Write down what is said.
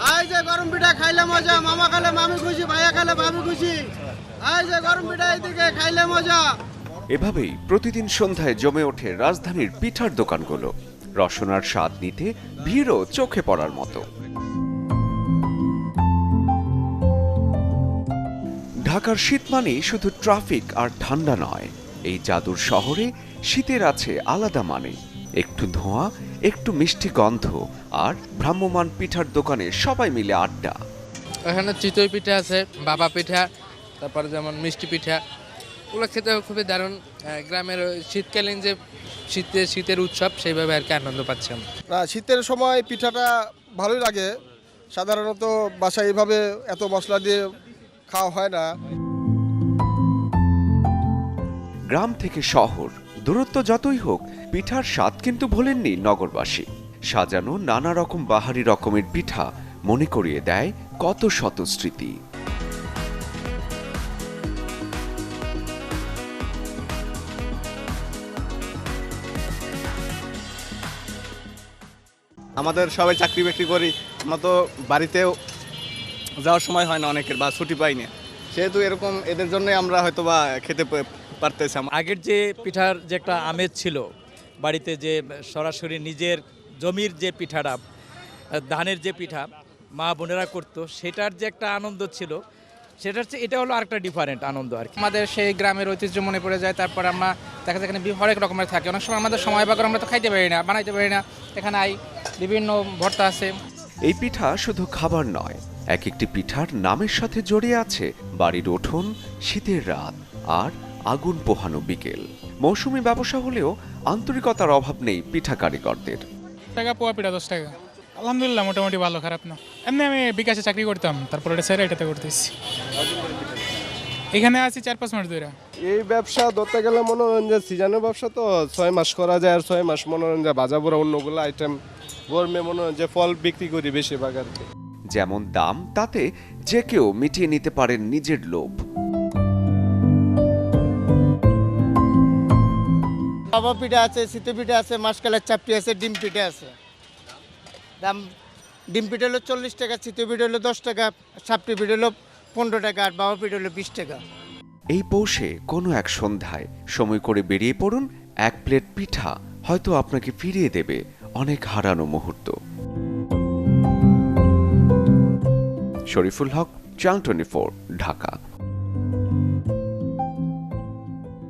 এই যে গরম পিঠা খাইলে মজা, মামা খালে মামি খুশি, ভাইয়া খালে ভাবি খুশি। এই যে গরম পিঠা এদিকে খাইলে মজা। এভাবেই প্রতিদিন সন্ধ্যায় জমে ওঠে রাজধানীর পিঠার দোকানগুলো। রসনার স্বাদ নিতে ভিড়ও চোখে পড়ার মতো। ঢাকার শীত মানেই শুধু ট্রাফিক আর ঠান্ডা নয়, এই জাদুর শহরে শীতের আছে আলাদা মানে। একটু ধোঁয়া, একটু মিষ্টি গন্ধ, আর ভ্রাম্যমান পিঠার দোকানে সবাই মিলে আড্ডা। এখানে চিতই পিঠা আছে, বাবা পিঠা, তারপরে যেমন মিষ্টি পিঠা, ওগুলো খেতে খুবই দারুণ। গ্রামের শীতকালীন যে শীতের উৎসব সেইভাবে আর কি আনন্দ পাচ্ছি আমরা। শীতের সময় পিঠাটা ভালোই লাগে। সাধারণত বাসায় এইভাবে এত মশলা দিয়ে খাওয়া হয় না। গ্রাম থেকে শহর, দূরত্ব যতই হোক, পিঠার স্বাদ কিন্তু ভোলেননি নগরবাসী। সাজানো নানা রকম বাহারি রকমের পিঠা মনে করিয়ে দেয় কত শত স্মৃতি। আমাদের সবাই চাকরি বাকরি করি, আমরা তো বাড়িতেও যাওয়ার সময় হয় না অনেকের, বা ছুটি পাই না, সেহেতু এরকম এদের জন্যই আমরা হয়তো বা খেতে পারতেছি। আগের যে পিঠার যে একটা আমেজ ছিল, বাড়িতে যে সরাসরি নিজের জমির যে পিঠাটা, ধানের যে পিঠা মা বোনেরা করতো, সেটার যে একটা আনন্দ ছিল, সেটা হচ্ছে এটা হলো আরেকটা ডিফারেন্ট আনন্দ আর কি। আমাদের সেই গ্রামের ঐতিহ্য মনে পড়ে যায়। তারপর আমরা দেখা যায় এখানে হরেক রকমের থাকে, অনেক সময় আমাদের সময় বাগর আমরা তো খাইতে পারি না, বানাইতে পারি না। এখানে বিভিন্ন ভর্তা আছে। এই পিঠা শুধু খাবার নয়, এক একটি পিঠার নামের সাথে জড়িয়ে আছে বাড়ির উঠোন, শীতের রাত, আর আগুন পোহানো বিকেল। মৌসুমি ব্যবসা হলেও আন্তরিকতার অভাব নেই পিঠা কারিগরদের। টাকা পোয়া পিঠা 10 টাকা। আলহামদুলিল্লাহ মোটামুটি ভালো, খারাপ না। এমনি আমি বিকাশে চাকরি করতাম, তারপর এটা ছেড়ে এটাতে করতেছি। এখানে আছি 4-5 মাস ধরে। এই ব্যবসা ধরতে গেলে মনোরঞ্জন সিজনের ব্যবসা, তো 6 মাস করা যায়, আর 6 মাস মনোরঞ্জন বাজা পোড়া অন্যগুলো আইটেম গরমে মনোরঞ্জন ফল বিক্রি করি বেশিরভাগ আর কি। যেমন দাম, তাতে যে কেউ মিটিয়ে নিতে পারেন নিজের লোভ। বাবা পিঠা আছে, চিতই পিঠা আছে, মাসকালের চাপটি আছে, ডিম পিঠা আছে। দাম ডিম পিঠা হলো 40 টাকা, চিতই পিঠা হলো 10 টাকা, চাপটি পিঠা হলো 15 টাকা, আর বাবা পিঠা হলো 20 টাকা। এই পৌষে কোনো এক সন্ধ্যায় সময় করে বেরিয়ে পড়ুন, এক প্লেট পিঠা হয়তো আপনাকে ফিরিয়ে দেবে অনেক হারানো মুহূর্ত। শরীফুল হক, চ্যানেল 24, ঢাকা।